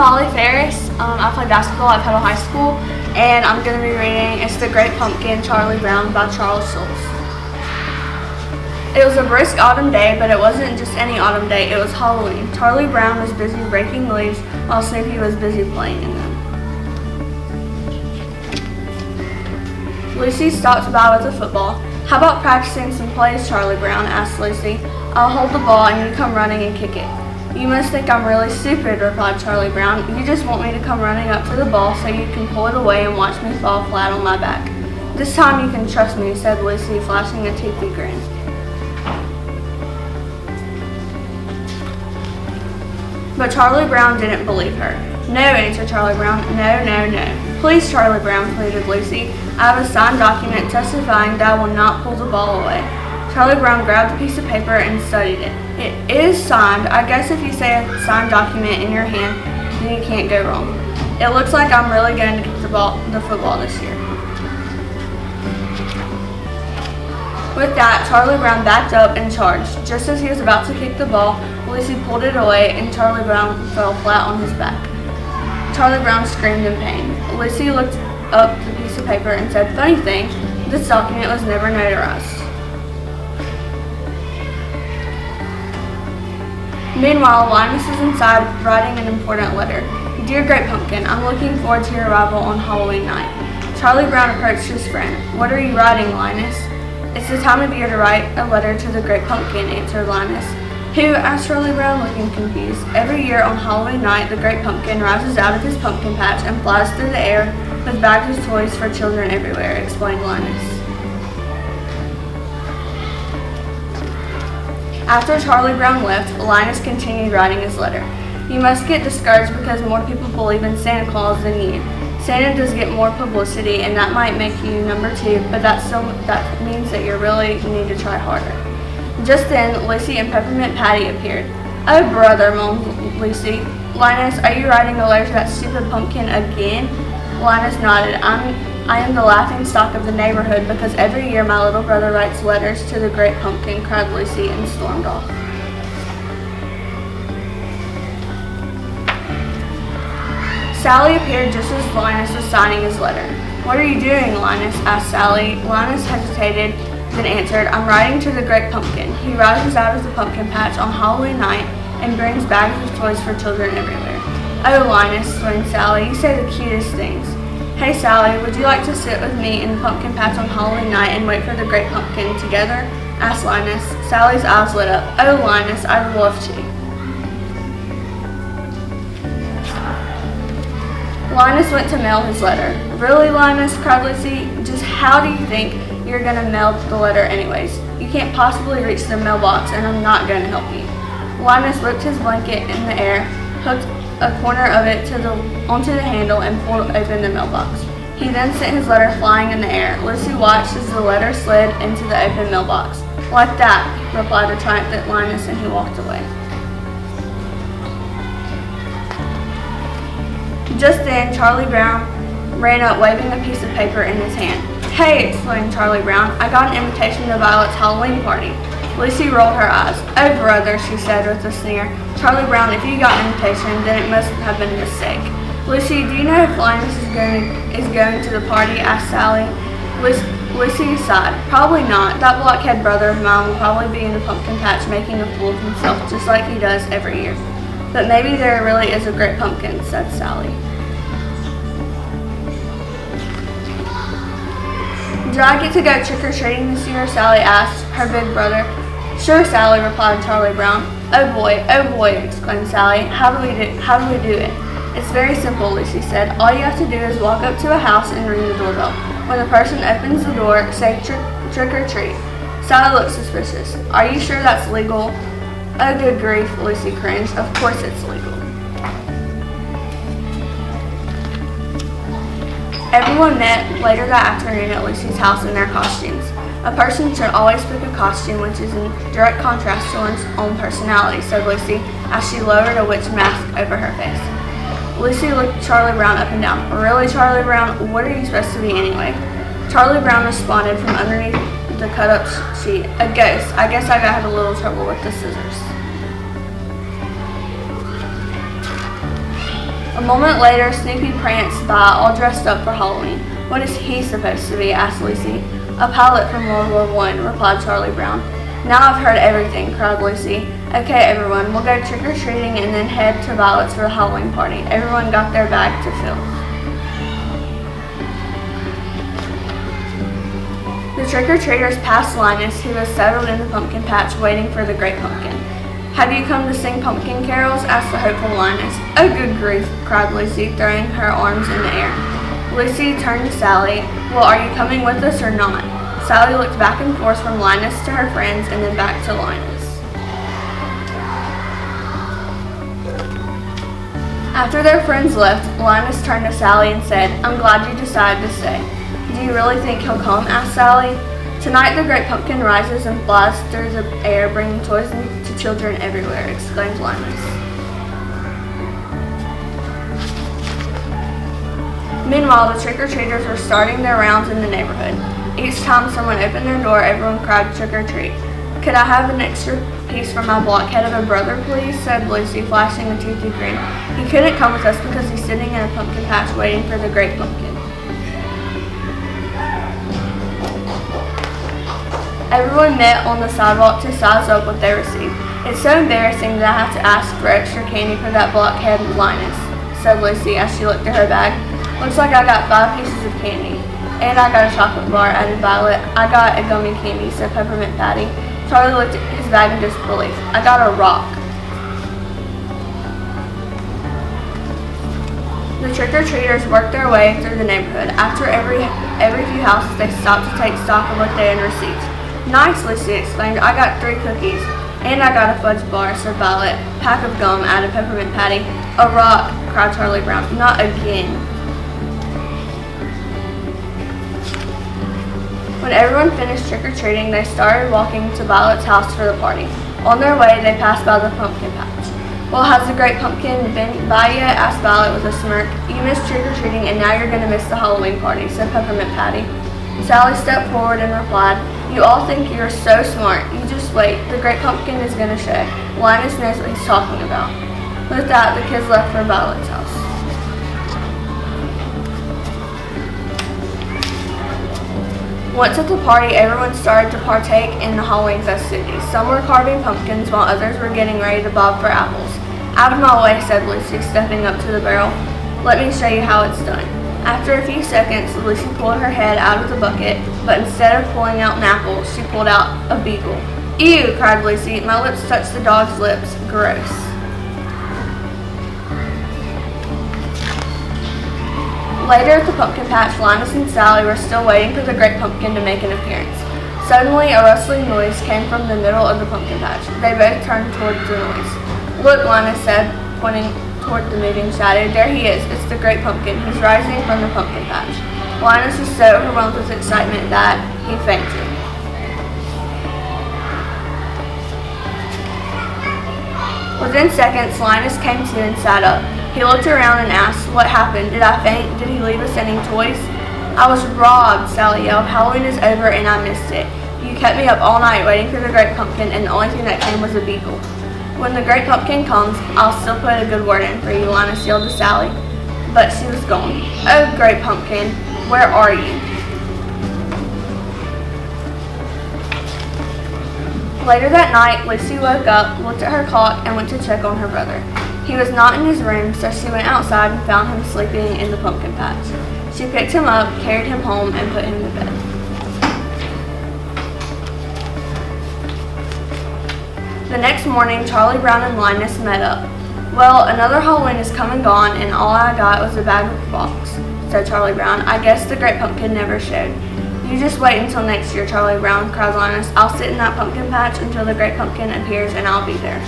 Molly Farris. I play basketball at Petal High School, and I'm going to be reading It's the Great Pumpkin, Charlie Brown by Charles Schulz. It was a brisk autumn day, but it wasn't just any autumn day, it was Halloween. Charlie Brown was busy raking leaves while Snoopy was busy playing in them. Lucy stopped by with a football. "How about practicing some plays, Charlie Brown?" asked Lucy. "I'll hold the ball and you come running and kick it." "You must think I'm really stupid," replied Charlie Brown. "You just want me to come running up to the ball so you can pull it away and watch me fall flat on my back." "This time you can trust me," said Lucy, flashing a toothy grin. But Charlie Brown didn't believe her. "No," answered Charlie Brown. "No, no, no." "Please, Charlie Brown," pleaded Lucy. "I have a signed document testifying that I will not pull the ball away." Charlie Brown grabbed a piece of paper and studied it. "It is signed. I guess if you say a signed document in your hand, then you can't go wrong. It looks like I'm really going to kick the football this year." With that, Charlie Brown backed up and charged. Just as he was about to kick the ball, Lucy pulled it away and Charlie Brown fell flat on his back. Charlie Brown screamed in pain. Lucy looked up the piece of paper and said, "Funny thing, this document was never notarized." Meanwhile, Linus was inside writing an important letter. "Dear Great Pumpkin, I'm looking forward to your arrival on Halloween night." Charlie Brown approached his friend. "What are you writing, Linus?" "It's the time of year to write a letter to the Great Pumpkin," answered Linus. "Who?" asked Charlie Brown, looking confused. "Every year on Halloween night, the Great Pumpkin rises out of his pumpkin patch and flies through the air with bags of toys for children everywhere," explained Linus. After Charlie Brown left, Linus continued writing his letter. "You must get discouraged because more people believe in Santa Claus than you. Santa does get more publicity, and that might make you number 2, but that means that you really need to try harder." Just then, Lucy and Peppermint Patty appeared. "Oh, brother," moaned Lucy. "Linus, are you writing a letter to that stupid pumpkin again?" Linus nodded. I am the laughing stock of the neighborhood because every year my little brother writes letters to the Great Pumpkin," cried Lucy and stormed off. Sally appeared just as Linus was signing his letter. "What are you doing, Linus?" asked Sally. Linus hesitated, then answered, "I'm writing to the Great Pumpkin. He rises out of the pumpkin patch on Halloween night and brings bags of toys for children everywhere." "Oh, Linus," exclaimed Sally, "you say the cutest things." "Hey, Sally, would you like to sit with me in the pumpkin patch on Halloween night and wait for the Great Pumpkin together?" asked Linus. Sally's eyes lit up. "Oh, Linus, I'd love to." Linus went to mail his letter. "Really, Linus?" cried Lucy. "Just how do you think you're going to mail the letter anyways? You can't possibly reach the mailbox, and I'm not going to help you." Linus whipped his blanket in the air, hooked a corner of it onto the handle, and pulled open the mailbox. He then sent his letter flying in the air. Lucy watched as the letter slid into the open mailbox. "Like that," replied the triumphant Linus, and he walked away. Just then, Charlie Brown ran up waving a piece of paper in his hand. "Hey," exclaimed Charlie Brown, "I got an invitation to Violet's Halloween party." Lucy rolled her eyes. "Oh, brother," she said with a sneer. "Charlie Brown, if you got an invitation, then it must have been a mistake." "Lucy, do you know if Linus is going to the party?" asked Sally. Lucy sighed. "Probably not. That blockhead brother of mine will probably be in the pumpkin patch making a fool of himself just like he does every year. But maybe there really is a Great Pumpkin," said Sally. "Do I get to go trick-or-treating this year?" Sally asked her big brother. "Sure, Sally," replied Charlie Brown. Oh boy," exclaimed Sally. How do we do it?" "It's very simple," Lucy said. "All you have to do is walk up to a house and ring the doorbell. When the person opens the door, say trick or treat." Sally looked suspicious. "Are you sure that's legal?" "Oh, good grief," Lucy cringed. "Of course it's legal." Everyone met later that afternoon at Lucy's house in their costumes. "A person should always pick a costume which is in direct contrast to one's own personality," said Lucy as she lowered a witch mask over her face. Lucy looked Charlie Brown up and down. "Really, Charlie Brown? What are you supposed to be anyway?" Charlie Brown responded from underneath the cut-up sheet. "A ghost. I guess I had a little trouble with the scissors." A moment later, Snoopy pranced by, all dressed up for Halloween. "What is he supposed to be?" asked Lucy. "A pilot from World War I, replied Charlie Brown. "Now I've heard everything," cried Lucy. "Okay, everyone, we'll go trick-or-treating and then head to Violet's for the Halloween party." Everyone got their bag to fill. The trick-or-treaters passed Linus, who was settled in the pumpkin patch waiting for the great pumpkin. "Have you come to sing pumpkin carols?" asked the hopeful Linus. "Oh, good grief," cried Lucy, throwing her arms in the air. Lucy turned to Sally. "Well, are you coming with us or not?" Sally looked back and forth from Linus to her friends and then back to Linus. After their friends left, Linus turned to Sally and said, "I'm glad you decided to stay." "Do you really think he'll come?" asked Sally. "Tonight the great pumpkin rises and flies through the air, bringing toys to children everywhere," exclaimed Linus. Meanwhile, the trick-or-treaters were starting their rounds in the neighborhood. Each time someone opened their door, everyone cried, "Trick or treat." "Could I have an extra piece for my blockhead of a brother, please?" said Lucy, flashing a toothy grin. "He couldn't come with us because he's sitting in a pumpkin patch waiting for the great pumpkin." Everyone met on the sidewalk to size up what they received. "It's so embarrassing that I have to ask for extra candy for that blockhead Linus," said Lucy as she looked at her bag. "Looks like I got 5 pieces of candy." "And I got a chocolate bar," added Violet. "I got a gummy candy," said Peppermint Patty. Charlie looked at his bag in disbelief. "I got a rock." The trick-or-treaters worked their way through the neighborhood. After every few houses, they stopped to take stock of what they had received. "Nice," Lucy exclaimed. "I got 3 cookies." "And I got a fudge bar," said Violet. "Pack of gum," added Peppermint Patty. "A rock," cried Charlie Brown. "Not again." When everyone finished trick-or-treating, they started walking to Violet's house for the party. On their way, they passed by the pumpkin patch. "Well, has the great pumpkin been by yet?" asked Violet with a smirk. "You missed trick-or-treating, and now you're going to miss the Halloween party," said Peppermint Patty. Sally stepped forward and replied, "You all think you're so smart. You just wait. The great pumpkin is going to show. Linus knows what he's talking about." With that, the kids left for Violet's house. Once at the party, everyone started to partake in the Halloween festivities. Some were carving pumpkins while others were getting ready to bob for apples. "Out of my way," said Lucy, stepping up to the barrel. "Let me show you how it's done." After a few seconds, Lucy pulled her head out of the bucket, but instead of pulling out an apple, she pulled out a beagle. "Ew," cried Lucy. "My lips touched the dog's lips. Gross." Later at the pumpkin patch, Linus and Sally were still waiting for the great pumpkin to make an appearance. Suddenly, a rustling noise came from the middle of the pumpkin patch. They both turned toward the noise. "Look," Linus said, pointing toward the moving shadow. "There he is. It's the great pumpkin. He's rising from the pumpkin patch." Linus was so overwhelmed with excitement that he fainted. Within seconds, Linus came to and sat up. He looked around and asked, "What happened? Did I faint? Did he leave us any toys?" "I was robbed," Sally yelled. "Halloween is over and I missed it. You kept me up all night waiting for the great pumpkin, and the only thing that came was a beagle." "When the great pumpkin comes, I'll still put a good word in for you," Linus yelled to Sally. But she was gone. "Oh, great pumpkin, where are you?" Later that night, Lucy woke up, looked at her clock, and went to check on her brother. He was not in his room, so she went outside and found him sleeping in the pumpkin patch. She picked him up, carried him home, and put him to bed. The next morning, Charlie Brown and Linus met up. "Well, another Halloween has come and gone, and all I got was a bag of rocks," said Charlie Brown. "I guess the great pumpkin never showed." "You just wait until next year, Charlie Brown," cried Linus. "I'll sit in that pumpkin patch until the great pumpkin appears, and I'll be there."